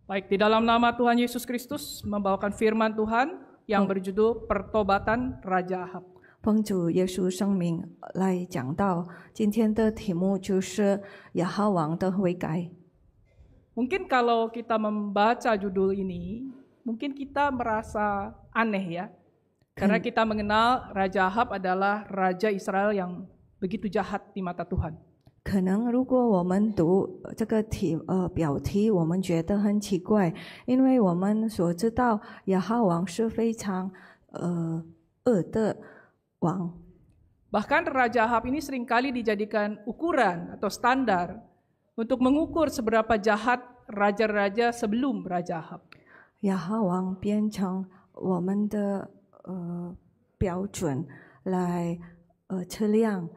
Baik, di dalam nama Tuhan Yesus Kristus membawakan firman Tuhan yang berjudul Pertobatan Raja Ahab. 奉主耶稣圣名来讲道，今天的题目就是亚哈王的悔改。 Mungkin kalau kita membaca judul ini, mungkin kita merasa aneh ya. Karena kita mengenal Raja Ahab adalah Raja Israel yang begitu jahat di mata Tuhan. 可能如果我们读这个标题，我们觉得很奇怪，因为我们所知道亚哈王是非常恶的王。 Bahkan Raja Ahab ini seringkali dijadikan ukuran atau standar untuk mengukur seberapa jahat raja-raja sebelum Raja Ahab. 亚哈王变成我们的标准来测量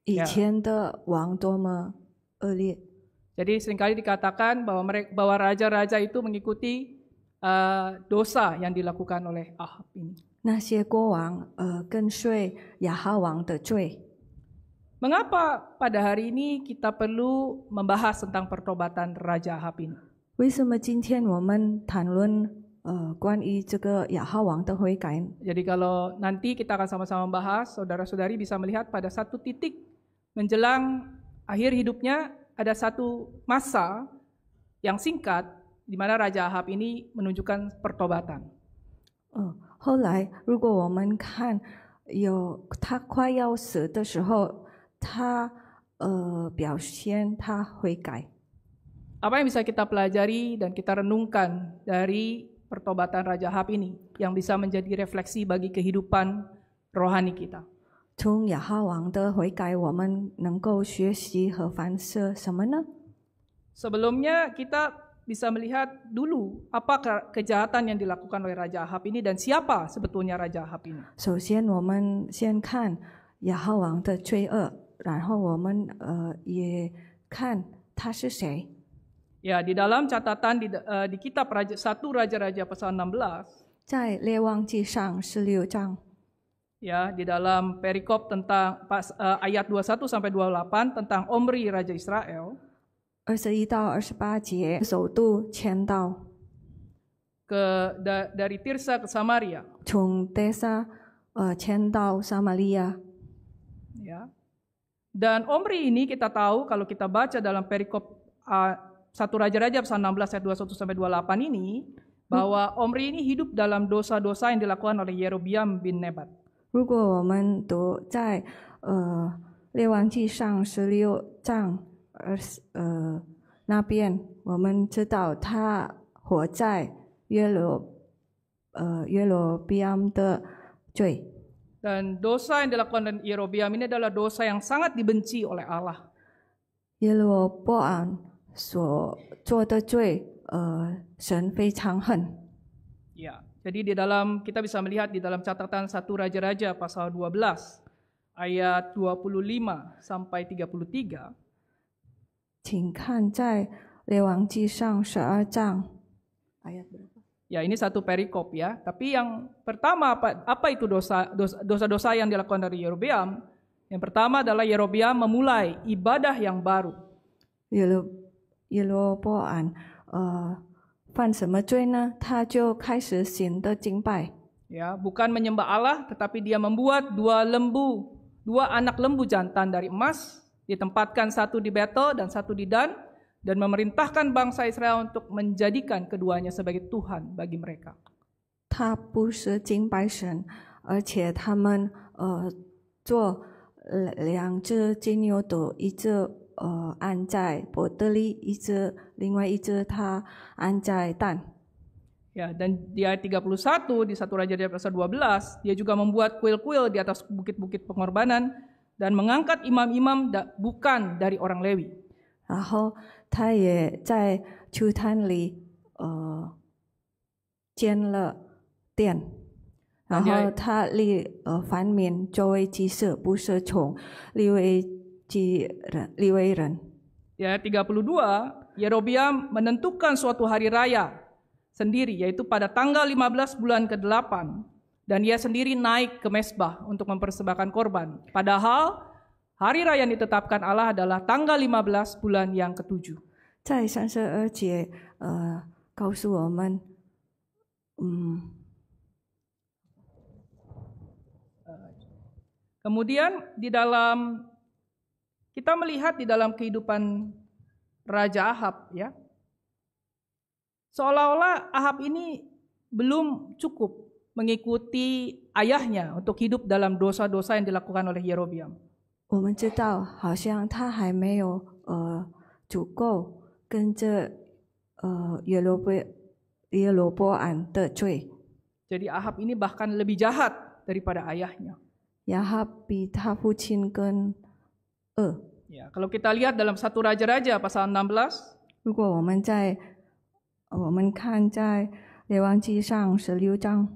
以前的王多么恶劣。 Jadi seringkali dikatakan bahwa raja-raja itu mengikuti dosa yang dilakukan oleh Ahab ini. 那些国王跟随亚哈王的罪。 Mengapa pada hari ini kita perlu membahas tentang pertobatan Raja Ahab ini? 为什么今天我们谈论关于这个亚哈王的悔改？ Jadi kalau nanti kita akan sama-sama membahas, saudara-saudari bisa melihat pada satu titik menjelang akhir hidupnya ada satu masa yang singkat di mana Raja Ahab ini menunjukkan pertobatan. 后来如果我们看他快要死的时候，他表现他悔改。 Apa yang bisa kita pelajari dan kita renungkan dari pertobatan Raja Ahab ini yang bisa menjadi refleksi bagi kehidupan rohani kita? 从亚哈王的悔改，我们能够学习和反思什么呢？ Sebelumnya kita bisa melihat dulu apa kejahatan yang dilakukan oleh Raja Ahab ini dan siapa sebetulnya Raja Ahab ini. 首先，我们先看亚哈王的罪恶，然后我们也看他是谁。 Ya, di dalam catatan di kitab 1 Raja-Raja pasal 16, 在列王记上16章， ya, di dalam perikop tentang ayat 21 sampai 28 tentang Omri Raja Israel, 21到28节，首都迁到 dari Tirsa ke Samaria. 从德萨迁到撒玛利亚。 Ya. Dan Omri ini kita tahu kalau kita baca dalam perikop 1 Raja-Raja pasal 16 ayat 21 sampai 28 ini bahwa Omri ini hidup dalam dosa-dosa yang dilakukan oleh Yerobiam bin Nebat. 如果我们读在列王记上16章那边，我们知道他活在约罗比安的罪。 Dan dosa yang dilakukan oleh Yerobiam ini adalah dosa yang sangat dibenci oleh Allah. 耶罗波安所做的罪，神非常恨。 Ya, jadi kita bisa melihat di dalam catatan 1 Raja-Raja pasal 12 ayat 25 sampai 33. 请看在列王记上12章ayat berapa? Ya, ini satu perikop ya. Tapi yang pertama apa itu dosa-dosa yang dilakukan dari Yerobeam? Yang pertama adalah Yerobeam memulai ibadah yang baru. 耶罗波安犯什么罪呢？他就开始新的敬拜。 Ya, bukan menyembah Allah, tetapi dia membuat dua anak lembu jantan dari emas, ditempatkan satu di Betel dan satu di Dan, dan memerintahkan bangsa Israel untuk menjadikan keduanya sebagai Tuhan bagi mereka. 他不是敬拜神，而且他们做两只金牛犊，一只安在伯特利，另外一只他安在Dan。 Ya, dan di ayat 31 di 1 Raja-Raja pasal 12, dia juga membuat kuil-kuil di atas bukit-bukit pengorbanan dan mengangkat imam-imam bukan dari orang Lewi. 然后他也在球坛里建了殿，然后他立凡民作为祭司，不是从利未人。 Ya, 32, Yerobeam menentukan suatu hari raya sendiri, yaitu pada tanggal 15 bulan ke-8, dan ia sendiri naik ke Mesbah untuk mempersembahkan korban. Padahal hari raya yang ditetapkan Allah adalah tanggal 15 bulan yang ke-7. 在32节，告诉我们，Kemudian kita melihat di dalam kehidupan Raja Ahab, ya, seolah-olah Ahab ini belum cukup mengikuti ayahnya untuk hidup dalam dosa-dosa yang dilakukan oleh Yerobiam. 我们知道，好像他还没有足够跟着耶罗波安的罪。 Jadi Ahab ini bahkan lebih jahat daripada ayahnya. 亚哈比他父亲更恶。 Ya, kalau kita lihat dalam 1 Raja-Raja pasal 16, 如果我们看在列王纪上16章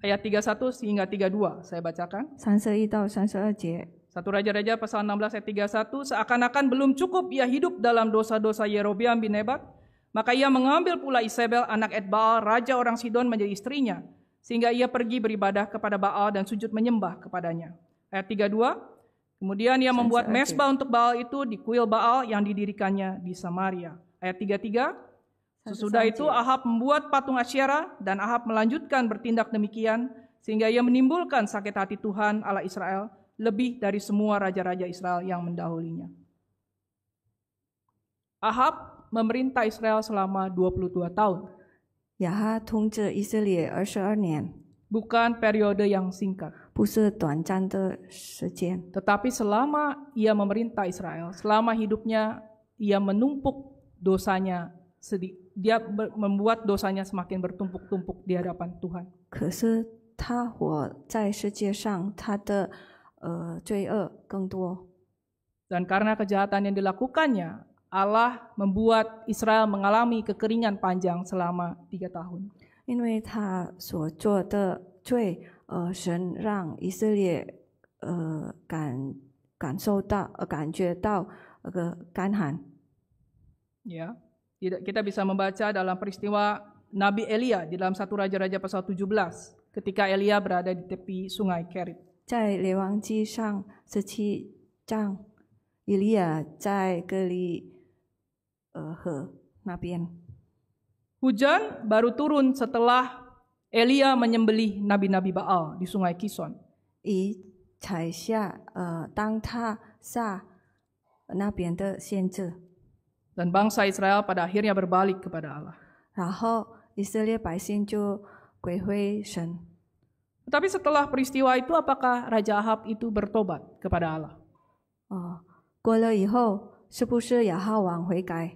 ayat 31 hingga 32, saya bacakan. 31到32节， 1 Raja-Raja pasal 16 ayat 31, seakan-akan belum cukup ia hidup dalam dosa-dosa Yerobiam bin Nebat, maka ia mengambil pula Isabel anak Etbaal, raja orang Sidon menjadi istrinya, sehingga ia pergi beribadah kepada Baal dan sujud menyembah kepadanya. Ayat 32, kemudian ia membuat mesbah untuk Baal itu di kuil Baal yang didirikannya di Samaria. Ayat 33, sesudah itu Ahab membuat patung Asyera dan Ahab melanjutkan bertindak demikian sehingga ia menimbulkan sakit hati Tuhan Allah Israel lebih dari semua raja-raja Israel yang mendahulinya. Ahab memerintah Israel selama 22 tahun. 亚哈统治以色列22年， Bukan periode yang singkat. 不是短暂的时间。 Tetapi selama ia memerintah Israel, selama hidupnya ia menumpuk dosanya, dia membuat dosanya semakin bertumpuk-tumpuk di hadapan Tuhan. 可是他活在世界上，他的罪恶更多。 Dan karena kejahatan yang dilakukannya, Allah membuat Israel mengalami kekeringan panjang selama 3 tahun. 因为他所做的罪，神让以色列感觉到干旱。 Ya, kita bisa membaca dalam peristiwa Nabi Elia di dalam 1 Raja-Raja pasal 17, ketika Elia berada di tepi sungai Kerit. 在列王纪上17章，以利亚在格里河那边。 Hujan baru turun setelah Elia menyembelih nabi-nabi Baal di sungai Kison. 雨才下，当他杀那边的先知， Dan bangsa Israel pada akhirnya berbalik kepada Allah. 然后以色列百姓就归回神。 Tetapi setelah peristiwa itu, apakah Raja Ahab itu bertobat kepada Allah? 过了以后，是不是亚哈王悔改？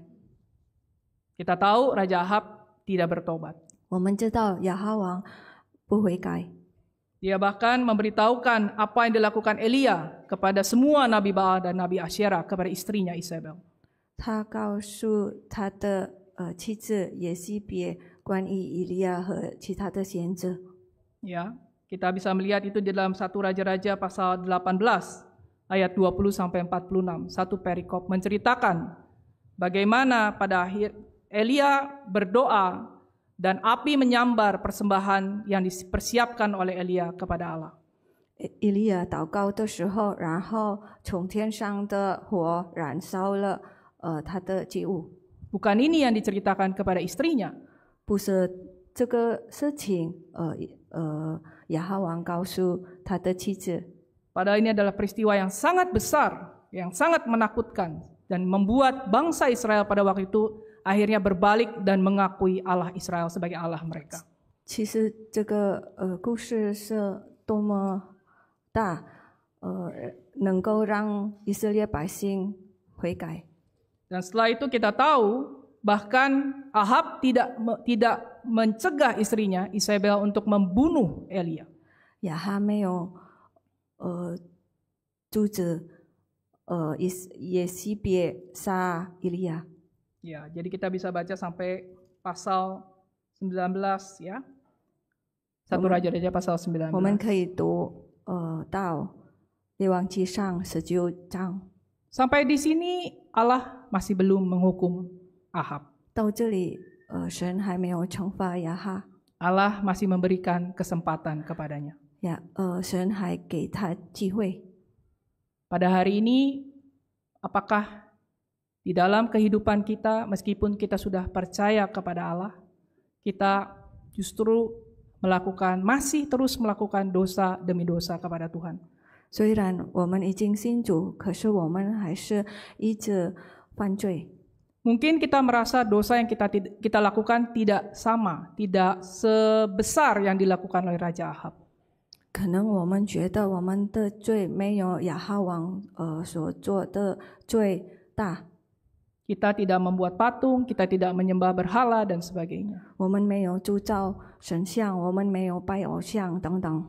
Kita tahu Raja Ahab tidak bertobat. 我们知道亚哈王不悔改， Dia bahkan memberitahukan apa yang dilakukan Elia kepada semua nabi Baal dan nabi Asyera kepada istrinya Isabel. 他告诉他的妻子耶西别关于以利亚和其他的先知。 Ya, kita bisa melihat itu di dalam 1 Raja-Raja pasal 18 ayat 20 sampai 46. Satu perikop menceritakan bagaimana pada akhir Elia berdoa dan api menyambar persembahan yang dipersiapkan oleh Elia kepada Allah. 以利亚祷告的时候，然后从天上的火燃烧了他的祭物。 Bukan ini yang diceritakan kepada istrinya. 不是这个事情，亚哈王告诉他的妻子。 Padahal ini adalah peristiwa yang sangat besar, yang sangat menakutkan dan membuat bangsa Israel pada waktu itu akhirnya berbalik dan mengakui Allah Israel sebagai Allah mereka. 其实这个故事是多么大，能够让以色列百姓悔改。 Dan setelah itu kita tahu bahkan Ahab tidak mencegah istrinya Isabel untuk membunuh Elia. 亚哈没有阻止耶西别杀以利亚。 Ya, jadi kita bisa baca sampai pasal 19 ya. 1 Raja-Raja pasal 19. 我们可以读到列王纪上19章。 Sampai di sini Allah masih belum menghukum Ahab. 到这里，神还没有惩罚亚哈， Allah masih memberikan kesempatan kepadanya. 神还给他机会。 Pada hari ini, apakah di dalam kehidupan kita, meskipun kita sudah percaya kepada Allah, kita justru masih terus melakukan dosa demi dosa kepada Tuhan. 虽然我们已经信主，可是我们还是一直犯罪。 Mungkin kita merasa dosa yang kita lakukan tidak sama, tidak sebesar yang dilakukan oleh Raja Ahab. 可能我们觉得我们的罪没有亚哈王所做的罪大。 Kita tidak membuat patung, kita tidak menyembah berhala dan sebagainya. 我们没有铸造神像，我们没有拜偶像等等。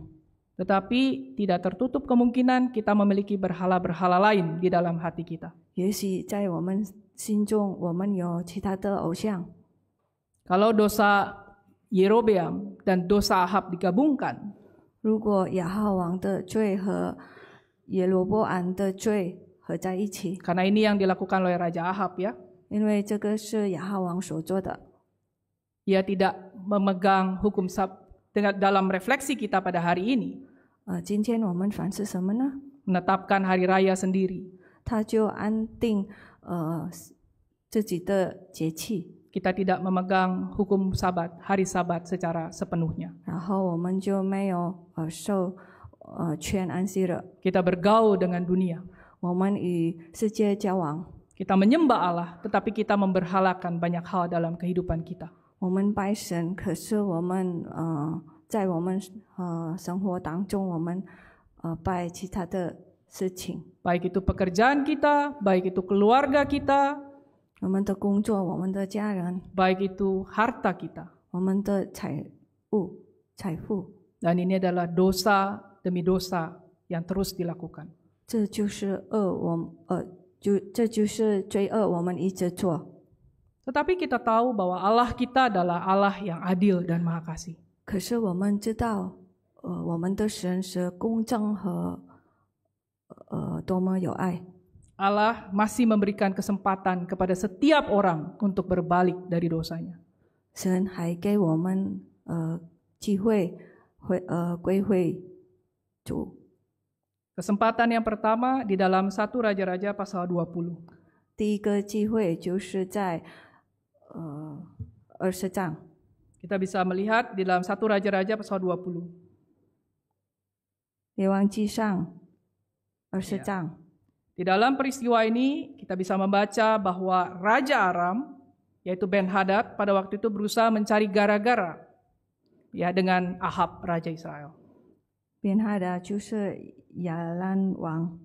Tetapi tidak tertutup kemungkinan kita memiliki berhala-berhala lain di dalam hati kita. 也许在我们心中，我们有其他的偶像。 Kalau dosa Yerobeam dan dosa Ahab digabungkan, 如果亚哈王的罪和耶罗波安的罪合在一起， karena ini yang dilakukan oleh Raja Ahab ya, 因为这个是亚哈王所做的， ia tidak memegang hukum dalam refleksi kita pada hari ini, 今天我们反思什么呢？ menetapkan hari raya sendiri. 他就安定自己的节气， Kita tidak memegang hukum sabat, hari sabat secara sepenuhnya. 然后我们就没有受全安息日。 Kita bergaul dengan dunia. 我们与世界交往， Kita menyembah Allah, tetapi kita memberhalakan banyak hal dalam kehidupan kita. 我们拜神，可是我们在我们生活当中，我们拜其他的事情。 Baik itu pekerjaan kita, baik itu keluarga kita, 我们的工作，我们的家人， baik itu harta kita. 我们的财富， Dan ini adalah dosa demi dosa yang terus dilakukan. 这就是这就是罪恶，我们一直做。 Tetapi kita tahu bahwa Allah kita adalah Allah yang adil dan maha kasih. 可是我们知道，我们的神是公正和多么有爱。 Allah masih memberikan kesempatan kepada setiap orang untuk berbalik dari dosanya. 神还给我们机会归回主。 Kesempatan yang pertama di dalam 1 Raja-Raja pasal 20. 第一个机会就是在20章， Kita bisa melihat di dalam 1 Raja-Raja pasal 20. 列王记上20章。 Di dalam peristiwa ini kita bisa membaca bahwa Raja Aram, yaitu Ben-Hadad, pada waktu itu berusaha mencari gara-gara ya dengan Ahab, Raja Israel. 便哈达就是亚兰王，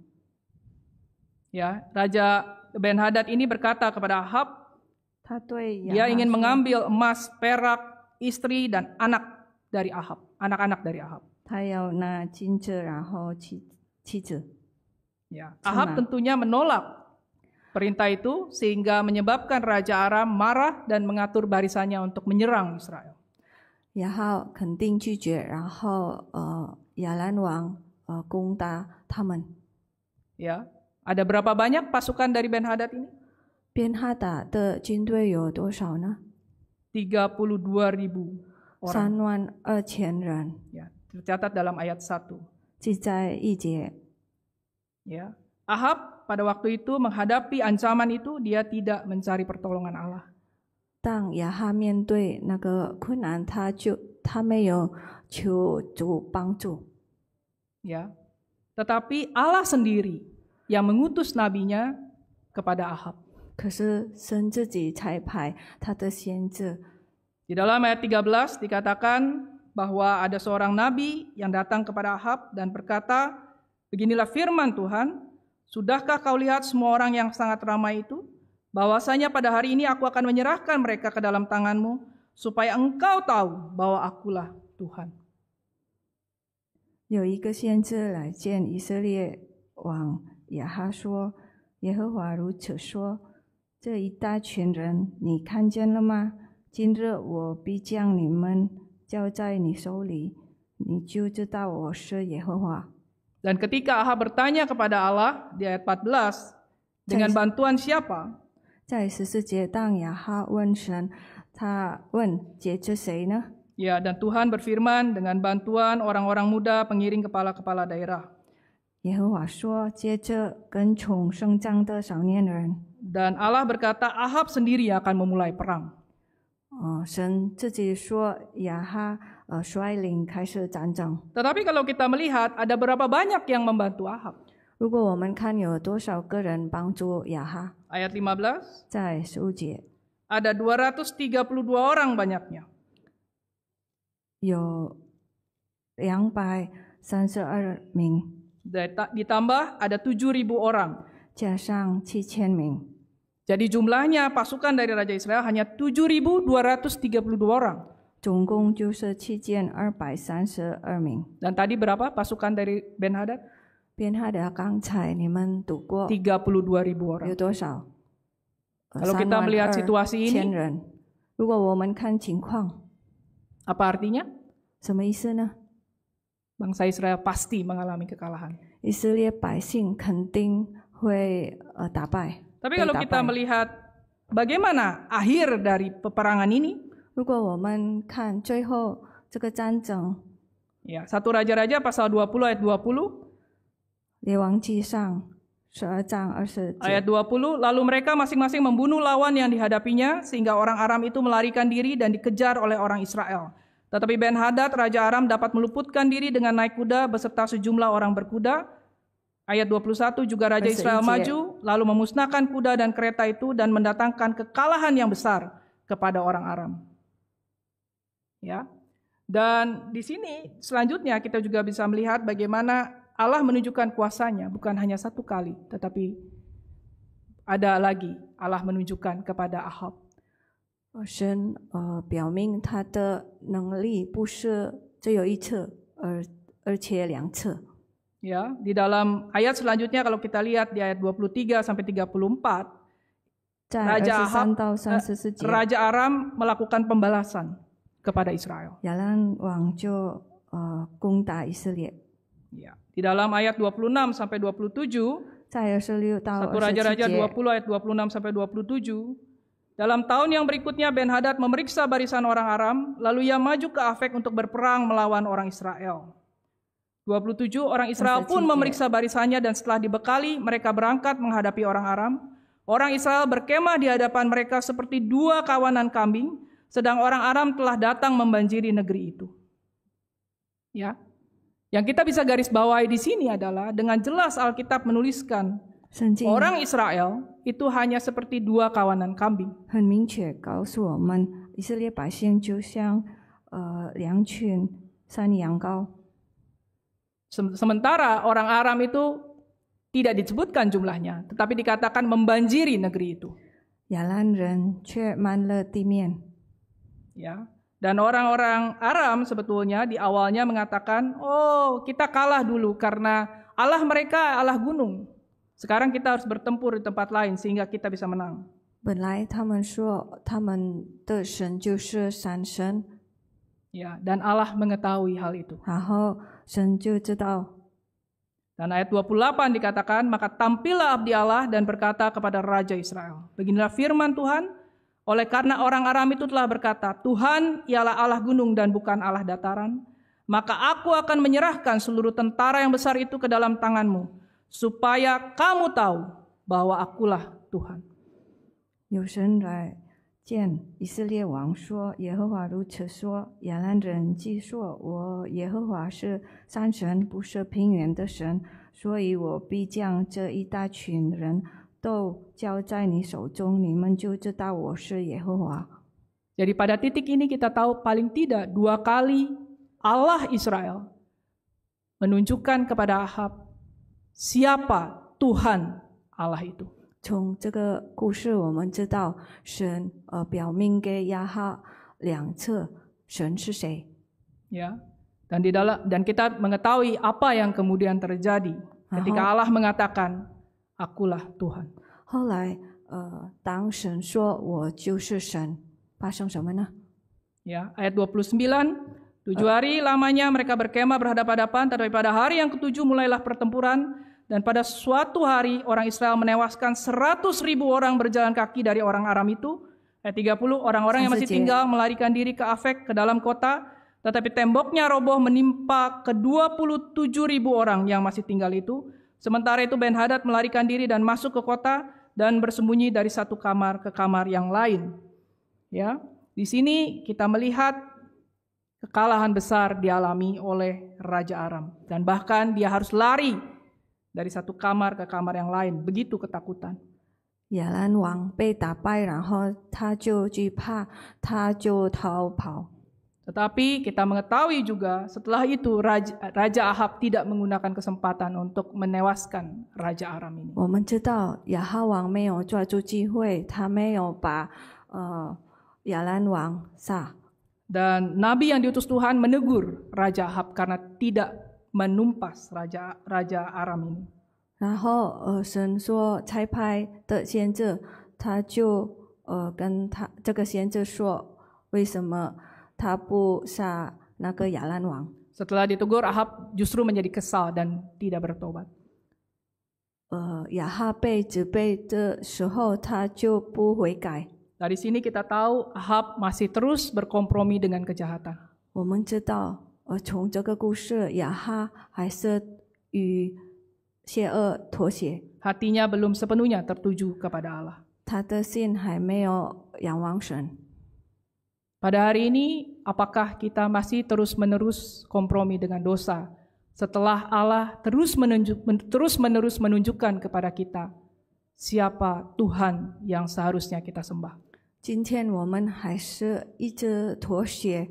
Ya, Raja Ben-Hadad ini berkata kepada Ahab, 他对亚 dia 哈 ingin 说 mengambil emas, perak, istri dan anak dari Ahab, anak-anak dari Ahab. 他要拿金子，然后妻子。 Ya, Ahab tentunya menolak perintah itu sehingga menyebabkan Raja Aram marah dan mengatur barisannya untuk menyerang Israel. 亚哈肯定拒绝，然后亚兰王攻打他们。 Ya, ada berapa banyak pasukan dari Ben-Hadad ini? 便哈达的军队有多少呢？ 32.000 orang. 32000人， Ya, tercatat dalam ayat 1. 记在1节。 Ya, Ahab pada waktu itu menghadapi ancaman itu dia tidak mencari pertolongan Allah. 当亚哈面对那个困难，他没有求主帮助， Ya, tetapi Allah sendiri yang mengutus nabinya kepada Ahab. 可是神自己才派他的先知。 Di dalam ayat 13 dikatakan bahwa ada seorang nabi yang datang kepada Ahab dan berkata, beginilah firman Tuhan, sudahkah kau lihat semua orang yang sangat ramai itu? Bahwasanya pada hari ini aku akan menyerahkan mereka ke dalam tanganmu, supaya engkau tahu bahwa akulah Tuhan. 有一个先知来见以色列王亚哈说：“耶和华如此说，这一大群人，你看见了吗？今日我必将你们交在你手里，你就知道我是耶和华。” Dan ketika Ahab bertanya kepada Allah di ayat 14, dengan bantuan siapa? 在14节，当亚哈问神，他问借着谁呢？ Ya, dan Tuhan berfirman dengan bantuan orang-orang muda pengiring kepala-kepala daerah. 耶和华说：“借着跟从生长的少年人。” Dan Allah berkata Ahab sendiri yang akan memulai perang. 神自己说亚哈率领开始战争。 Tetapi kalau kita melihat ada berapa banyak yang membantu Ahab. 如果我们看有多少个人帮助亚哈， Ayat 15, 在15节 ada 232 orang banyaknya. 有232名， Ditambah ada 7.000 orang. 加上7000名， Jadi jumlahnya pasukan dari Raja Israel hanya 7.232 orang. 总共就是7232名。 Dan tadi berapa pasukan dari Ben-Hadad? 编号的刚才你们读过 32.000 orang. 有多少？ Kalau kita melihat situasi 32000 ini, 人。如果我们看情况， apa artinya? 什么意思呢？ Bangsa Israel pasti mengalami kekalahan. 以色列百姓肯定会打败。 Tapi kalau kita melihat bagaimana akhir dari peperangan ini, 如果我们看最后这个战争， ya, 1 Raja-Raja pasal 20 ayat 20, 列王记上12章20节， ayat 20, lalu mereka masing-masing membunuh lawan yang dihadapinya sehingga orang Aram itu melarikan diri dan dikejar oleh orang Israel. Tetapi Ben-Hadad, Raja Aram dapat meluputkan diri dengan naik kuda beserta sejumlah orang berkuda. Ayat 21 juga Raja Israel maju, lalu memusnahkan kuda dan kereta itu dan mendatangkan kekalahan yang besar kepada orang Aram. Ya. Dan di sini selanjutnya kita juga bisa melihat bagaimana Allah menunjukkan kuasanya bukan hanya satu kali, tetapi ada lagi Allah menunjukkan kepada Ahab. 神表明他的能力不是只有一次，而且2次。 Ya, di dalam ayat selanjutnya kalau kita lihat di ayat 23 sampai 34, 在 Raja Ahab, 23到34节， Raja Aram melakukan pembalasan kepada Israel. 亚兰王就攻打以色列。 Ya, di dalam ayat 26 sampai 27, 在26到 1 27 Raja-Raja 节， 20 ayat 26 sampai 27, dalam tahun yang berikutnya Ben-Hadad memeriksa barisan orang Aram, lalu ia maju ke Afek untuk berperang melawan orang Israel. 27 orang Israel pun memeriksa barisannya dan setelah dibekali mereka berangkat menghadapi orang Aram. Orang Israel berkemah di hadapan mereka seperti 2 kawanan kambing, sedang orang Aram telah datang membanjiri negeri itu. Ya. Yang kita bisa garis bawahi di sini adalah dengan jelas Alkitab menuliskan 圣经 orang Israel itu hanya seperti 2 kawanan kambing. 很明确告诉我们，以色列百姓就像2群山羊羔。 Sementara orang Aram itu tidak disebutkan jumlahnya, tetapi dikatakan membanjiri negeri itu. 亚兰人却满了地面。 Ya. Dan orang-orang Aram sebetulnya di awalnya mengatakan, oh kita kalah dulu karena Allah mereka Allah gunung. Sekarang kita harus bertempur di tempat lain sehingga kita bisa menang. 本来他们说他们的神就是山神， Ya, dan Allah mengetahui hal itu. 然后神就知道。 Dan ayat 28 dikatakan, maka tampillah abdi Allah dan berkata kepada Raja Israel. Beginilah firman Tuhan, oleh karena orang Aram itu telah berkata, Tuhan ialah Allah gunung dan bukan Allah dataran, maka aku akan menyerahkan seluruh tentara yang besar itu ke dalam tanganmu, supaya kamu tahu bahwa akulah Tuhan. 有神来见以色列王说：“耶和华如此说，亚兰人既说我耶和华是山神，不是平原的神，所以我必将这一大群人都交在你手中，你们就知道我是耶和华。” Jadi pada titik ini kita tahu paling tidak 2 kali Allah Israel menunjukkan kepada Ahab siapa Tuhan Allah itu. 从这个故事，我们知道神表明给亚哈2次神是谁。 Ya. Dan kita mengetahui apa yang kemudian terjadi ketika Allah mengatakan akulah Tuhan. 后来当神说我就是神，发生什么呢？ Ya, ayat 29, 7 hari lamanya mereka berkemah berhadapan-hadapan, tetapi pada hari yang ke-7 mulailah pertempuran. Dan pada suatu hari orang Israel menewaskan 100.000 orang berjalan kaki dari orang Aram itu. Ayat 30, orang-orang yang masih tinggal melarikan diri ke Afek, ke dalam kota. Tetapi temboknya roboh menimpa ke 27.000 orang yang masih tinggal itu. Sementara itu Ben-Hadad melarikan diri dan masuk ke kota dan bersembunyi dari satu kamar ke kamar yang lain. Ya. Di sini kita melihat kekalahan besar dialami oleh Raja Aram. Dan bahkan dia harus lari dari satu kamar ke kamar yang lain. Begitu ketakutan. 亚兰王被打败，然后他就惧怕，他就逃跑。 Tetapi kita mengetahui juga setelah itu Raja Ahab tidak menggunakan kesempatan untuk menewaskan Raja Aram ini. 我们知道亚哈王没有抓住机会，他没有把亚兰王杀。 Dan Nabi yang diutus Tuhan menegur Raja Ahab karena tidak menumpas Raja Aram ini. 然后神说差派的先知，他就跟他这个先知说，为什么他不杀那个亚兰王？ Setelah ditegur, Ahab justru menjadi kesal dan tidak bertobat. 亚哈被责备的时候，他就不悔改。 Dari sini kita tahu Ahab masih terus berkompromi dengan kejahatan. 我们知道，从这个故事，亚哈还是与邪恶妥协， Hatinya belum sepenuhnya tertuju kepada Allah. 他的心还没有仰望神。 Pada hari ini, apakah kita masih terus-menerus kompromi dengan dosa setelah Allah terus-menerus menunjukkan kepada kita siapa Tuhan yang seharusnya kita sembah? 今天我们还是一直妥协，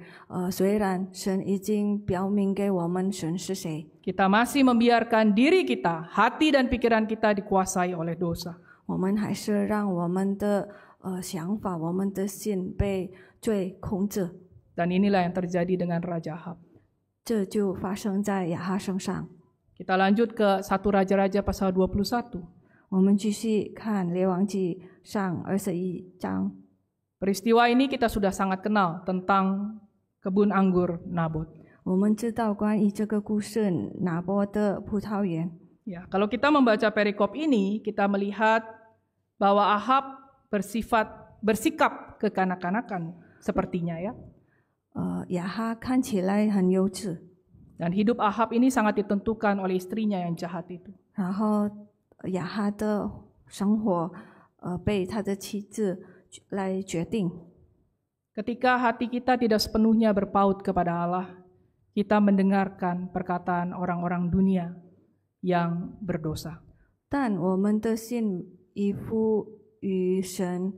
虽然神已经表明给我们神是谁， Kita masih membiarkan diri kita, hati dan pikiran kita dikuasai oleh dosa. 我们还是让我们的想法、我们的心被罪控制。 Dan inilah yang terjadi dengan Raja Ahab. 这就发生在亚哈身上。 Kita lanjut ke 1 Raja-Raja pasal 21. 我们继续看列王记上21章。 Peristiwa ini kita sudah sangat kenal tentang kebun anggur Nabot. 我们知道关于这个故事，拿波的葡萄园。 Ya, kalau kita membaca perikop ini, kita melihat bahwa Ahab bersikap kekanak-kanakan sepertinya ya. 亚哈看起来很幼稚， Dan hidup Ahab ini sangat ditentukan oleh istrinya yang jahat itu. 然后亚哈的生活被他的妻子来决定。 Ketika hati kita tidak sepenuhnya berpaut kepada Allah, kita mendengarkan perkataan orang-orang dunia yang berdosa. 但我们的心依附于神，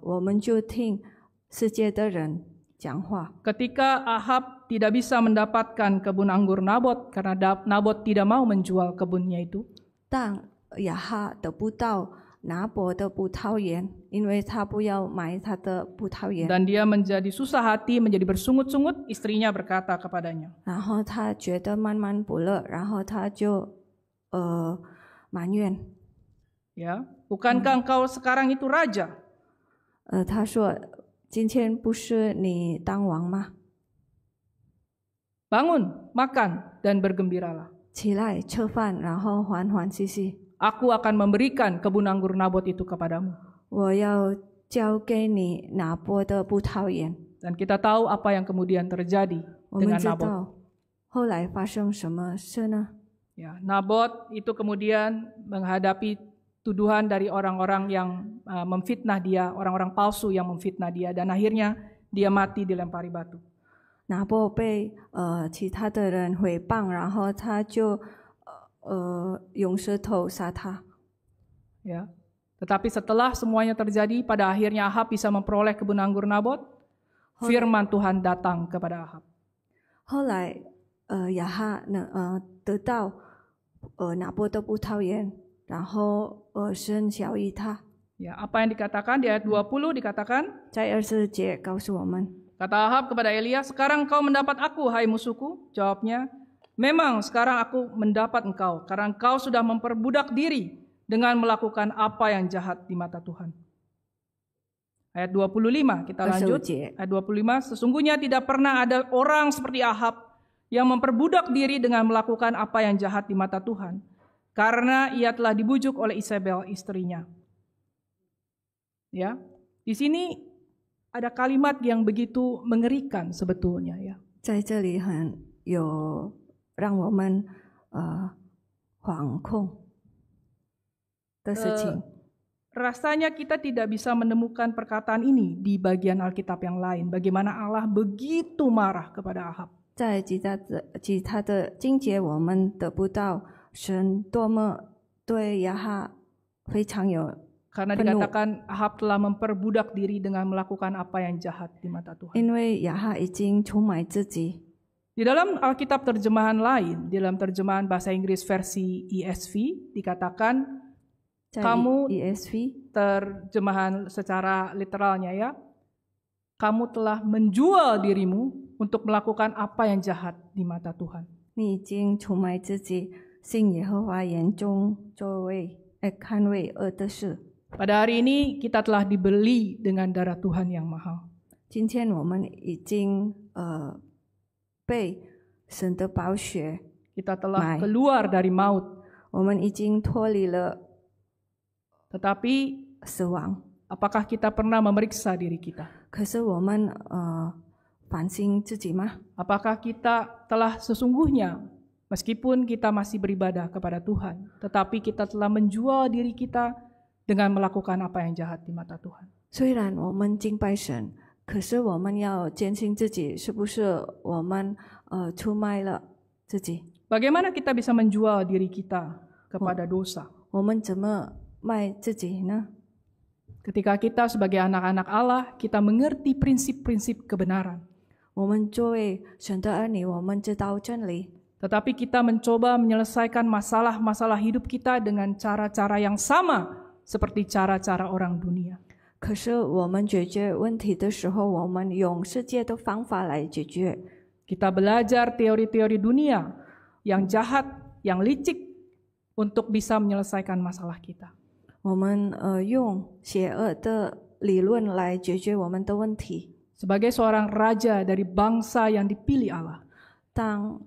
我们就听世界的人讲话。 Ketika Ahab tidak bisa mendapatkan kebun anggur Nabot karena Nabot tidak mau menjual kebunnya itu, 但亚哈得不到拿伯的葡萄园，因为他不要买他的葡萄园。 dan dia menjadi susah hati, menjadi bersungut-sungut, istrinya berkata kepadanya, 然后他觉得慢慢不乐，然后他就埋怨。 ya, bukankah engkau sekarang itu raja? 他说：“今天不是你当王吗？ Bangun, makan, dan bergembiralah. 起来吃饭，然后欢欢喜喜。 Aku akan memberikan kebun anggur Nabot itu kepadamu. 我要交给你拿伯的葡萄园。” Dan kita tahu apa yang kemudian terjadi 我们 dengan 知 Nabot. 道后来发生什么事呢？ Ya, Nabot itu kemudian menghadapi tuduhan dari orang-orang yang memfitnah dia, orang-orang palsu yang memfitnah dia, dan akhirnya dia mati dilempari batu. 拿伯被其他的人诽谤，然后他就用石头杀他。 Ya. Tetapi setelah semuanya terjadi, pada akhirnya Ahab bisa memperoleh kebun anggur Nabot. Firman Tuhan datang kepada Ahab. 后来亚哈得到拿伯的葡萄园，然后神小于他。 Ya, apa yang dikatakan di ayat 20 dikatakan, 在20节告诉我们， kata Ahab kepada Elia, "Sekarang kau mendapat aku, hai musuhku." Jawabnya, "Memang sekarang aku mendapat engkau, karena engkau sudah memperbudak diri dengan melakukan apa yang jahat di mata Tuhan." Ayat 25, kita lanjut. 25. Ayat 25, "Sesungguhnya tidak pernah ada orang seperti Ahab yang memperbudak diri dengan melakukan apa yang jahat di mata Tuhan, karena ia telah dibujuk oleh Isabel istrinya." Ya, di sini ada kalimat yang begitu mengerikan sebetulnya ya. 在这里很有让我们惶恐的事情。rasanya kita tidak bisa menemukan perkataan ini di bagian Alkitab yang lain. Bagaimana Allah begitu marah kepada Ahab. 在其他的经节，我们得不到神多么对亚哈非常有 Karena dikatakan Ahab telah memperbudak diri dengan melakukan apa yang jahat di mata Tuhan. 因为亚哈已经出卖自己。 Di dalam Alkitab terjemahan lain, di dalam terjemahan bahasa Inggris versi ESV, dikatakan 在 kamu ESV terjemahan secara literalnya ya, kamu telah menjual dirimu untuk melakukan apa yang jahat di mata Tuhan. 你已经出卖自己，信耶和华眼中看为恶的事。 Pada hari ini kita telah dibeli dengan darah Tuhan yang mahal. 今天我们已经被神的宝血， Kita telah keluar dari maut. 我们已经脱离了 Tetapi 死亡。 apakah kita pernah memeriksa diri kita? 可是我们反省自己吗？ Apakah kita telah sesungguhnya, meskipun kita masih beribadah kepada Tuhan, tetapi kita telah menjual diri kita dengan melakukan apa yang jahat di mata Tuhan? 虽然我们敬拜神，可是我们要坚信自己是不是我们出卖了自己？ Bagaimana kita bisa menjual diri kita kepada dosa? 我们怎么卖自己呢？ Ketika kita sebagai anak-anak Allah, kita mengerti prinsip-prinsip kebenaran. 我们作为神的儿女，我们知道真理， Tetapi kita mencoba menyelesaikan masalah-masalah hidup kita dengan cara-cara yang sama seperti cara-cara orang dunia. 可是我们解决问题的时候，我们用世界的方法来解决。 Kita belajar teori-teori dunia yang jahat, yang licik untuk bisa menyelesaikan masalah kita. 我们用邪恶的理论来解决我们的问题。 Sebagai seorang raja dari bangsa yang dipilih Allah, 当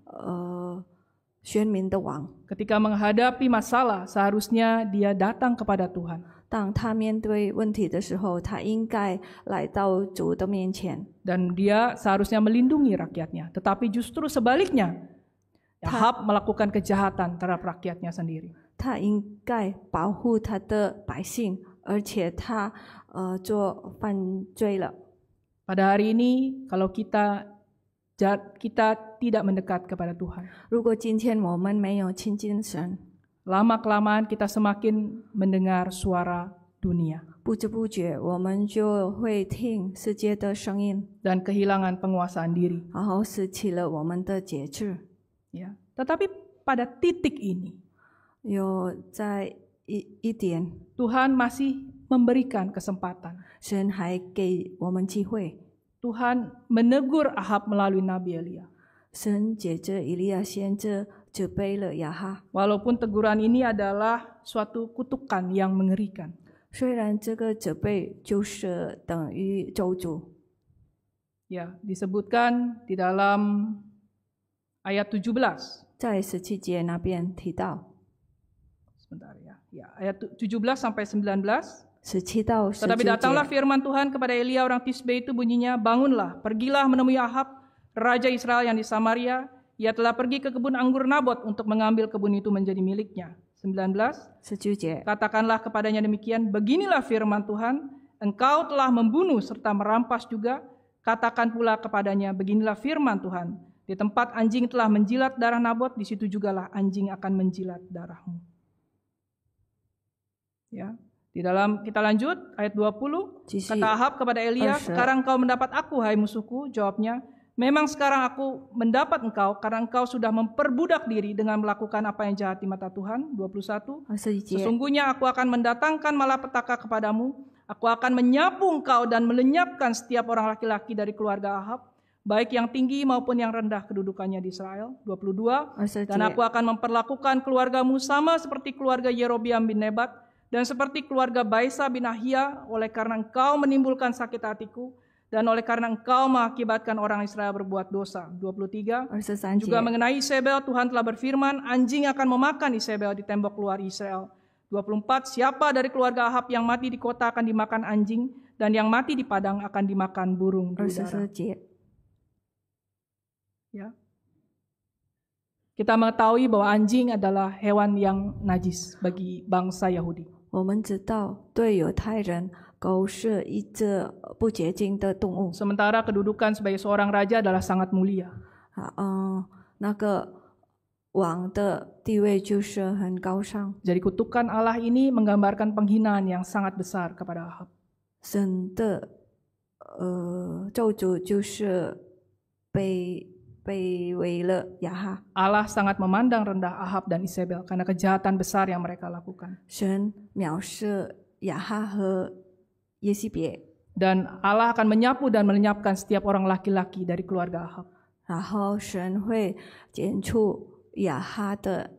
选民的王， ketika menghadapi masalah, seharusnya dia datang kepada Tuhan. 当他面对问题的时候，他应该来到主的面前。 Dan dia seharusnya melindungi rakyatnya. Tetapi justru sebaliknya, Ahab melakukan kejahatan terhadap rakyatnya sendiri. 他应该保护他的百姓，而且他做犯罪了。 Pada hari ini, kalau kita tidak mendekat kepada Tuhan, 如果今天我们没有亲近神， lama-kelamaan kita semakin mendengar suara dunia 不知不觉我们就会听世界的声音， dan kehilangan penguasaan diri. 然后失去了我们的节制。 Ya. Tetapi pada titik ini, 有在一点， Tuhan masih memberikan kesempatan. 神还给我们机会。 Tuhan menegur Ahab melalui Nabi Elia. 神借着以利亚先知责备了亚哈， Walaupun teguran ini adalah suatu kutukan yang mengerikan. 虽然这个责备就是等于咒诅， Ya, disebutkan di dalam ayat 17. 在17节那边提到 Sebentar ya. Ya, ayat 17 sampai 19. 17到19 Tetapi datanglah 节， firman Tuhan kepada Elia orang Tisbe itu bunyinya, bangunlah, pergilah menemui Ahab, raja Israel yang di Samaria. Ia telah pergi ke kebun anggur Nabot untuk mengambil kebun itu menjadi miliknya. 19. 19节， Katakanlah kepadanya demikian, beginilah firman Tuhan, engkau telah membunuh serta merampas juga. Katakan pula kepadanya, beginilah firman Tuhan, di tempat anjing telah menjilat darah Nabot, di situ jugalah anjing akan menjilat darahmu. Ya. Di dalam kita lanjut ayat 20, kata Ahab kepada Elia, sekarang kau mendapat aku hai musuhku. Jawabnya, memang sekarang aku mendapat engkau karena engkau sudah memperbudak diri dengan melakukan apa yang jahat di mata Tuhan. 21, 21节， sesungguhnya aku akan mendatangkan malapetaka kepadamu. Aku akan menyapu engkau dan melenyapkan setiap orang laki-laki dari keluarga Ahab, baik yang tinggi maupun yang rendah kedudukannya di Israel. 22, 22 dan aku akan memperlakukan keluargamu sama seperti keluarga Yerobiam bin Nebat dan seperti keluarga Baisa bin Ahia, oleh karena engkau menimbulkan sakit hatiku dan oleh karena engkau mengakibatkan orang Israel berbuat dosa. 23, 23 juga 节， mengenai Isabel, Tuhan telah berfirman, anjing akan memakan Isabel di tembok luar Israel. 24, siapa dari keluarga Ahab yang mati di kota akan dimakan anjing, dan yang mati di padang akan dimakan burung di udara. 24节， Ya. Kita mengetahui bahwa anjing adalah hewan yang najis bagi bangsa Yahudi. 我们知道，对犹太人，狗是一只不洁净的动物。 Sementara kedudukan sebagai seorang raja adalah sangat mulia. 那个王的地位就是很高尚。 Jadi kutukan Allah ini menggambarkan penghinaan yang sangat besar kepada Ahab. 神的咒诅就是卑微了亚哈。 Allah sangat memandang rendah Ahab dan Isabel karena kejahatan besar yang mereka lakukan. 神藐视亚哈和耶西别， Dan Allah akan menyapu dan melenyapkan setiap orang laki-laki dari keluarga Ahab. 然后神会剪除亚哈的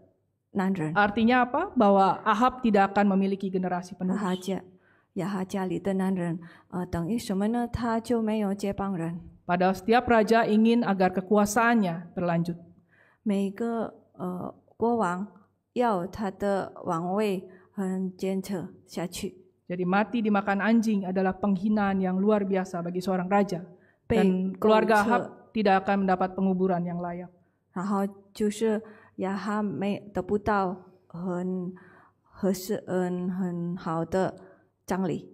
男人， Artinya apa? Bahwa Ahab tidak akan memiliki generasi 亚哈家里的男人，等于什么呢？他就没有接班人。 Padahal setiap raja ingin agar kekuasaannya berlanjut. 每个国王要他的王位很坚持下去。 Jadi mati dimakan anjing adalah penghinaan yang luar biasa bagi seorang raja. Dan keluarga Ahab tidak akan mendapat penguburan yang layak. 然后就是亚哈得不到很合适、很好的葬礼。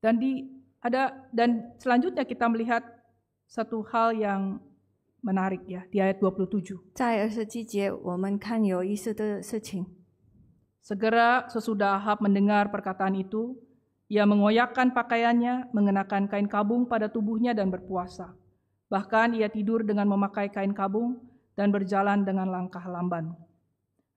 Dan selanjutnya kita melihat satu hal yang menarik ya di ayat 27. 在27节，我们看有意思的事情。 Segera sesudah Ahab mendengar perkataan itu, ia mengoyakkan pakaiannya, mengenakan kain kabung pada tubuhnya dan berpuasa. Bahkan ia tidur dengan memakai kain kabung dan berjalan dengan langkah lamban.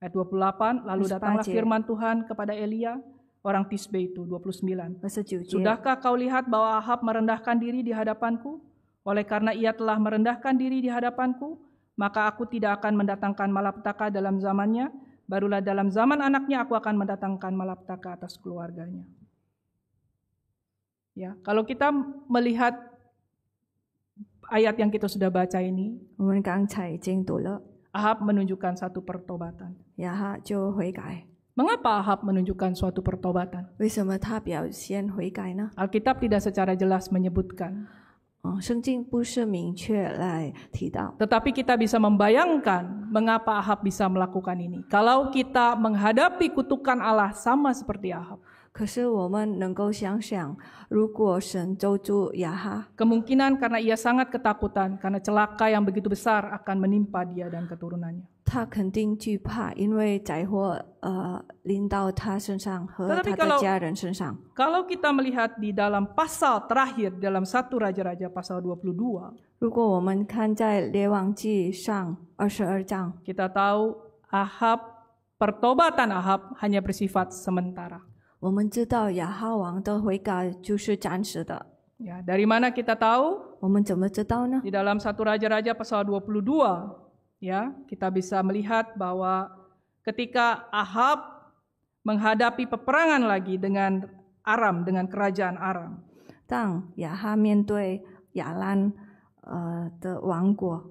Ayat 28, lalu datanglah firman Tuhan kepada Elia, orang Tisbe itu, 29. 29节， Sudahkah kau lihat bahwa Ahab merendahkan diri di hadapanku? Oleh karena ia telah merendahkan diri di hadapanku, maka aku tidak akan mendatangkan malapetaka dalam zamannya, barulah dalam zaman anaknya aku akan mendatangkan malapetaka atas keluarganya. Ya, kalau kita melihat ayat yang kita sudah baca ini, 我们刚才已经读了， Ahab menunjukkan satu pertobatan. 亚哈就悔改。 Mengapa Ahab menunjukkan suatu pertobatan? 为什么他表现悔改呢？ Alkitab tidak secara jelas menyebutkan. 圣经不是明确来提到， Tetapi kita bisa membayangkan mengapa Ahab bisa melakukan ini. Kalau kita menghadapi kutukan Allah sama seperti Ahab, 可是我们能够想想，如果神咒诅亚哈， kemungkinan karena ia sangat ketakutan karena celaka yang begitu besar akan menimpa dia dan keturunannya. 他肯定惧怕，因为灾祸临到他身上和 Tetapi 他的家人身上。 Kalau kita melihat di dalam pasal terakhir dalam 1 Raja-Raja pasal 22, 如果我们看在列王记上22章， kita tahu pertobatan Ahab hanya bersifat sementara. 我们知道亚哈王的悔改就是暂时的。 Ya, dari mana kita tahu? 我们怎么知道呢？ Di dalam 1 Raja-Raja pasal 22, ya, kita bisa melihat bahwa ketika Ahab menghadapi peperangan lagi dengan Aram, dengan kerajaan Aram. 当亚哈面对亚兰的王国，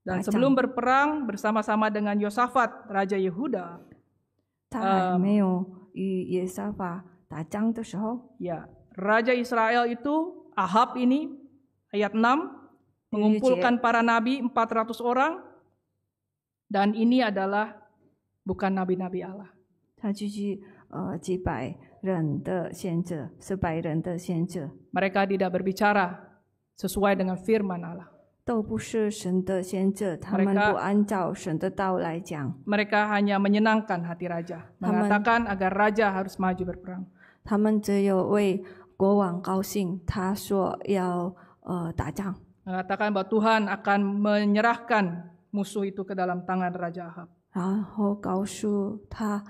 Dan sebelum berperang bersama-sama dengan Yosafat, Raja Yehuda, 他还没有与耶沙法打仗的时候， ya, Raja Israel itu, Ahab ini, ayat 6, mengumpulkan para nabi 400 orang, dan ini adalah bukan nabi-nabi Allah. 他就去击败人的先知，400人的先知， Mereka tidak berbicara sesuai dengan firman Allah. 都不是神的先知，他们不按照神的道来讲， Mereka hanya menyenangkan hati raja, mengatakan agar raja harus maju berperang. 他们只有为国王高兴，他说要打仗， Mengatakan bahwa Tuhan akan menyerahkan musuh itu ke dalam tangan Raja Ahab. 然后告诉他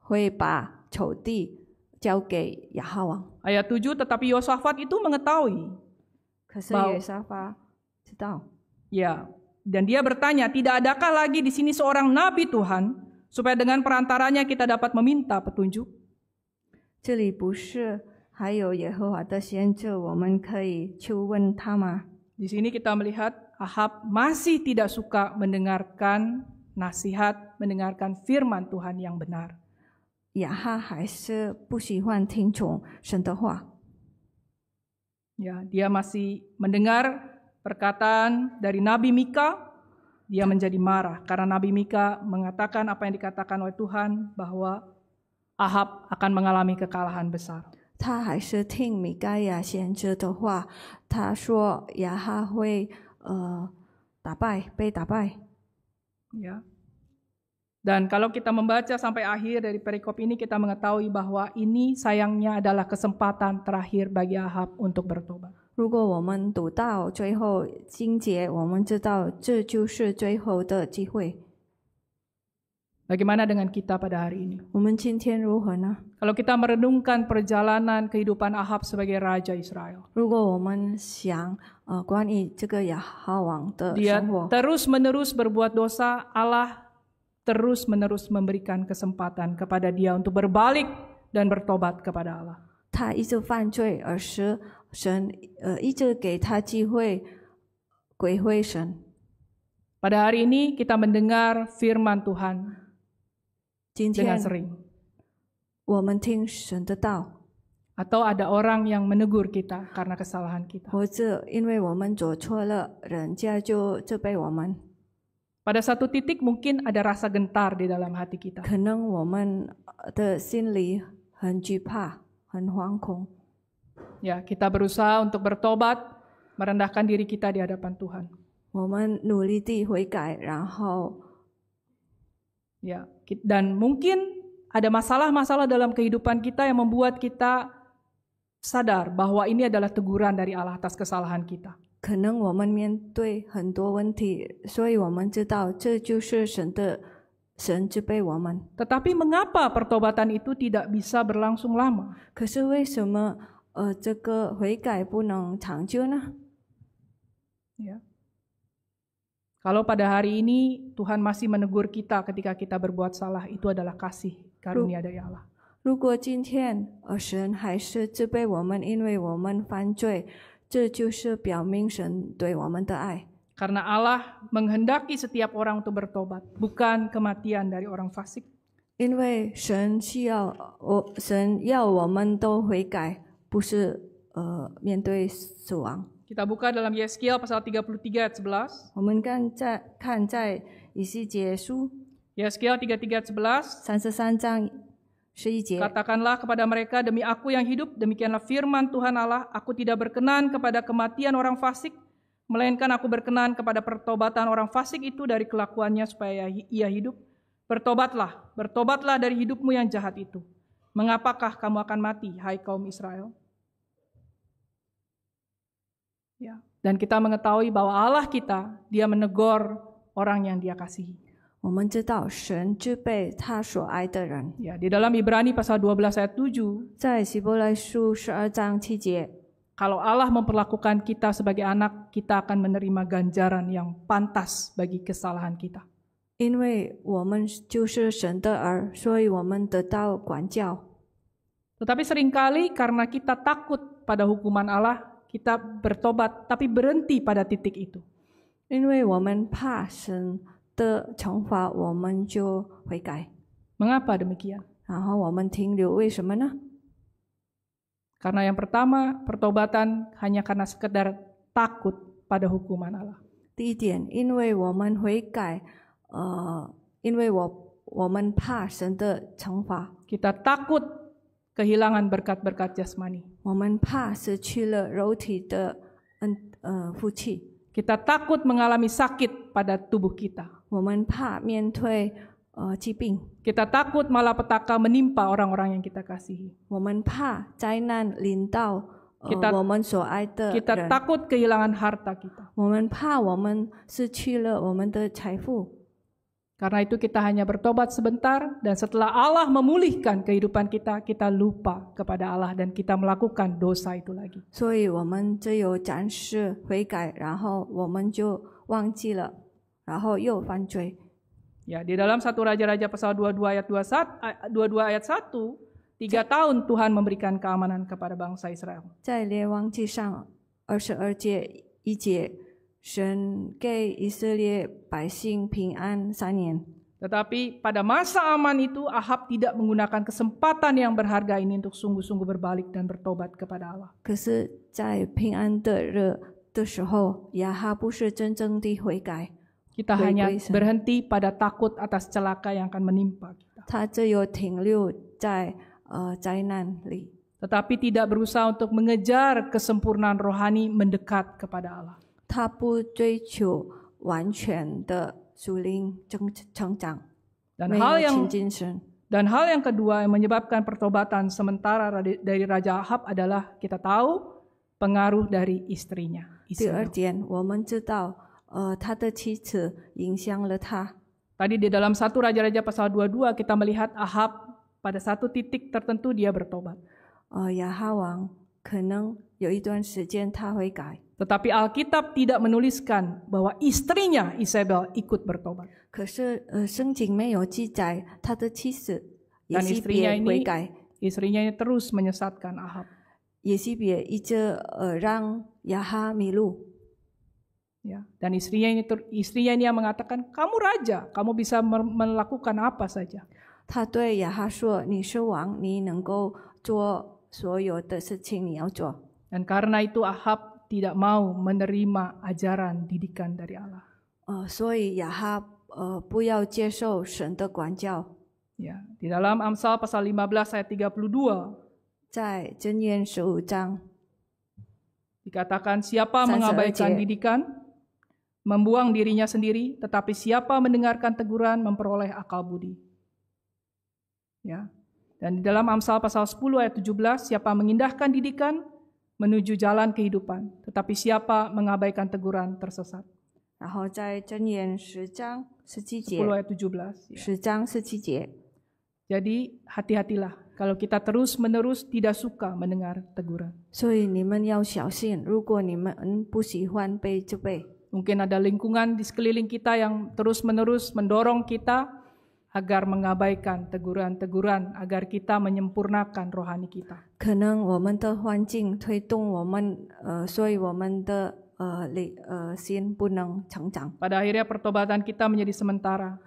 会把仇敌交给亚哈王。 Ayat 7, tetapi Yosafat itu mengetahui. 可是耶沙法知道， Ya, dan dia bertanya, tidak adakah lagi di sini seorang nabi Tuhan, supaya dengan perantaranya kita dapat meminta petunjuk? 这里不是还有耶和华的先知，我们可以去问他吗？ Di sini kita melihat Ahab masih tidak suka mendengarkan nasihat, mendengarkan firman Tuhan yang benar. 亚哈还是不喜欢听从神的话， Ya, dia masih mendengar perkataan dari Nabi Mika, dia menjadi marah karena Nabi Mika mengatakan apa yang dikatakan oleh Tuhan bahwa Ahab akan mengalami kekalahan besar. 他还是听米该亚先知的话，他说亚哈会被打败。 Ya. Dan kalau kita membaca sampai akhir dari perikop ini, kita mengetahui bahwa ini sayangnya adalah kesempatan terakhir bagi Ahab untuk bertobat. 如果我们读到最后经节，我们知道这就是最后的机会。 Bagaimana dengan kita pada hari ini? 我们今天如何呢？ Kalau kita merenungkan perjalanan kehidupan Ahab sebagai Raja Israel, 如果我们想关于这个亚哈王的 dia 生活， terus-menerus berbuat dosa, Allah terus-menerus memberikan kesempatan kepada dia untuk berbalik dan bertobat kepada Allah. 他一直犯罪，而是神一直给他机会归回神。 Pada hari ini kita mendengar firman Tuhan 今 dengan 天 sering. 我们听神的道， Atau ada orang yang menegur kita karena kesalahan kita. 或者因为我们做错了，人家就责备我们。 Pada satu titik mungkin ada rasa gentar di dalam hati kita. 可能我们的心里很惧怕，很惶恐。 Ya, kita berusaha untuk bertobat, merendahkan diri kita di hadapan Tuhan. 我们努力地悔改，然后 Ya, dan mungkin ada masalah-masalah dalam kehidupan kita yang membuat kita sadar bahwa ini adalah teguran dari Allah atas kesalahan kita. 可能我们面对很多问题，所以我们知道这就是神责备我们。 Tetapi mengapa pertobatan itu tidak bisa berlangsung lama? 可是为什么这个悔改不能长久呢？ Ya. Kalau pada hari ini Tuhan masih menegur kita ketika kita berbuat salah, itu adalah kasih karunia dari Allah. 如果今天神还是责备我们，因为我们犯罪，这就是表明神对我们的爱。 Karena Allah menghendaki setiap orang untuk bertobat, bukan kematian dari orang fasik. 因为神要我们都悔改，不是面对死亡。 Kita buka dalam Yeskiel pasal 33 ayat 11. 我们看在以西结书 Yeskiel 33 ayat 11. 33章11节。 Katakanlah kepada mereka, demi aku yang hidup, demikianlah firman Tuhan Allah, aku tidak berkenan kepada kematian orang fasik, melainkan aku berkenan kepada pertobatan orang fasik itu dari kelakuannya supaya ia hidup. Bertobatlah dari hidupmu yang jahat itu. Mengapakah kamu akan mati, hai kaum Israel? Ya. Dan kita mengetahui bahwa Allah kita, dia menegur orang yang dia kasihi. 我们知道神责备他所爱的人。 Ya, di dalam Ibrani pasal 12 ayat 7, 在希伯来书12章7节， kalau Allah memperlakukan kita sebagai anak, kita akan menerima ganjaran yang pantas bagi kesalahan kita. 因为我们就是神的儿，所以我们得到管教。 Tetapi seringkali karena kita takut pada hukuman Allah, kita bertobat tapi berhenti pada titik itu. 因为我们怕神的惩罚，我们就悔改。 Mengapa demikian? 然后我们停留，为什么呢？ Karena yang pertama, pertobatan hanya karena sekedar takut pada hukuman Allah. 第一点，因为我们悔改，因为我们怕神的惩罚， Kita takut kehilangan berkat-berkat jasmani. 我们怕失去了肉体的福气， Kita takut mengalami sakit pada tubuh kita. 我们怕面对疾病， Kita takut malapetaka menimpa orang-orang yang kita kasihi. 我们怕灾难临到我们所爱的 Kita 人， takut kehilangan harta kita. 我们怕我们失去了我们的财富。 Karena itu kita hanya bertobat sebentar dan setelah Allah memulihkan kehidupan kita, kita lupa kepada Allah dan kita melakukan dosa itu lagi. 所以我们只有暂时悔改，然后我们就忘记了，然后又犯罪。 Ya, di dalam 1 Raja-Raja pasal 22 ayat 1, 3 tahun Tuhan memberikan keamanan kepada bangsa Israel. 在列王记上22节1节，神给以色列百姓平安3年。 Tetapi pada masa aman itu Ahab tidak menggunakan kesempatan yang berharga ini untuk sungguh-sungguh berbalik dan bertobat kepada Allah. 可是，在平安的时候，亚哈不是真正的悔改， Kita hanya berhenti pada takut atas celaka yang akan menimpa kita. 他只有停留在灾难里， tetapi tidak berusaha untuk mengejar kesempurnaan rohani mendekat kepada Allah. 他不追求完全的属灵成长， Dan 没 hal 有 yang 亲近神。 Dan hal yang kedua yang menyebabkan pertobatan sementara dari Raja Ahab adalah kita tahu pengaruh dari istrinya. 第二 Isabel. 点，我们知道，他的妻子影响了他。 Tadi di dalam 1 Raja-Raja pasal 22 kita melihat Ahab pada satu titik tertentu dia bertobat. 亚哈王可能有一段时间他会改， Tetapi Alkitab tidak menuliskan bahwa istrinya Isabel ikut bertobat. 可是圣经没有记载他的妻子耶 Dan 西 istrinya 别悔 ini 改， istrinya ini terus menyesatkan Ahab. 耶西别一直让亚哈迷路。 Ya, dan istrinya ini yang mengatakan, kamu raja, kamu bisa melakukan apa saja. 他对亚哈说：“你是王，你能够做所有的事情，你要做。” Dan karena itu Ahab tidak mau menerima ajaran didikan dari Allah. 所以亚哈不要接受神的管教。 Ya, di dalam Amsal pasal 15 ayat 32在箴言15章 dikatakan siapa 32 mengabaikan节 didikan membuang dirinya sendiri, tetapi siapa mendengarkan teguran memperoleh akal budi. Ya. Dan di dalam Amsal pasal 10 ayat 17, siapa mengindahkan didikan menuju jalan kehidupan, tetapi siapa mengabaikan teguran tersesat. 然后在箴言10章17 10 节， ayat 17. Ya. 10章17节。 Jadi hati-hatilah kalau kita terus-menerus tidak suka mendengar teguran. 所以你们要小心，如果你们不喜欢被责备， Mungkin ada lingkungan di sekeliling kita yang terus-menerus mendorong kita agar mengabaikan teguran-teguran agar kita menyempurnakan rohani kita. 可能我们的环境推动我们，所以我们的心不能成长。 Pada akhirnya pertobatan kita menjadi sementara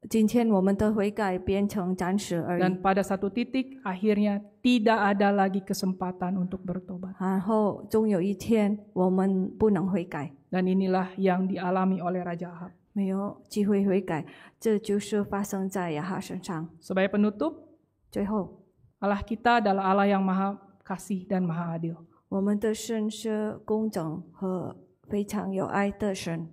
今天我们的悔改变成暂时而已， dan pada satu titik akhirnya tidak ada lagi kesempatan untuk bertobat. 然后终有一天我们不能悔改， Dan inilah yang dialami oleh Raja Ahab. 没有机会悔改，这就是发生在亚哈身上。 Sebagai penutup, 最后， Allah kita adalah Allah yang maha kasih dan maha adil. 我们的神是公正和非常有爱的神。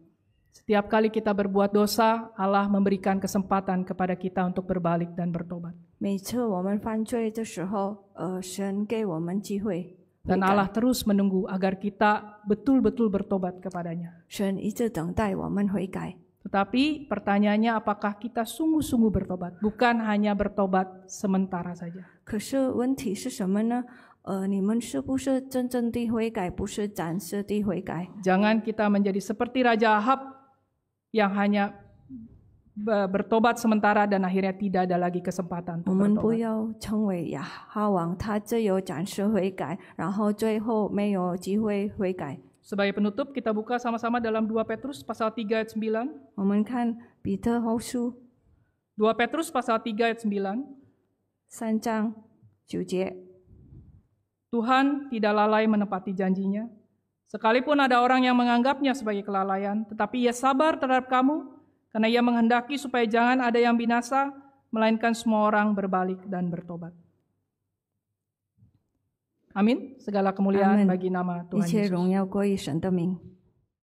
Setiap kali kita berbuat dosa, Allah memberikan kesempatan kepada kita untuk berbalik dan bertobat. 每次我们犯罪的时候，神给我们机会。 Dan Allah terus menunggu agar kita betul-betul bertobat kepadanya. 神一直等待我们悔改， Tetapi pertanyaannya apakah kita sungguh-sungguh bertobat, bukan hanya bertobat sementara saja. 可是问题是什么呢？你们是不是真正的悔改，不是暂时的悔改？ Jangan kita menjadi seperti Raja Ahab yang hanya bertobat sementara dan akhirnya tidak ada lagi kesempatan 我 untuk 们不 bertobat. 要成为亚哈王，他只有暂时悔改，然后最后没有机会悔改。 Sebagai penutup, kita buka sama-sama dalam 2 Petrus pasal 3 ayat 9. 我们看彼得后书2 Petrus pasal 3 ayat 9. 3章9节， Tuhan tidak lalai menepati janjinya. Sekalipun ada orang yang menganggapnya sebagai kelalaian, tetapi ia sabar terhadap kamu, karena ia menghendaki supaya jangan ada yang binasa, melainkan semua orang berbalik dan bertobat. Amin. Segala kemuliaan Amin. bagi nama 一 Tuhan 切 Yesus. 荣耀归于神的名。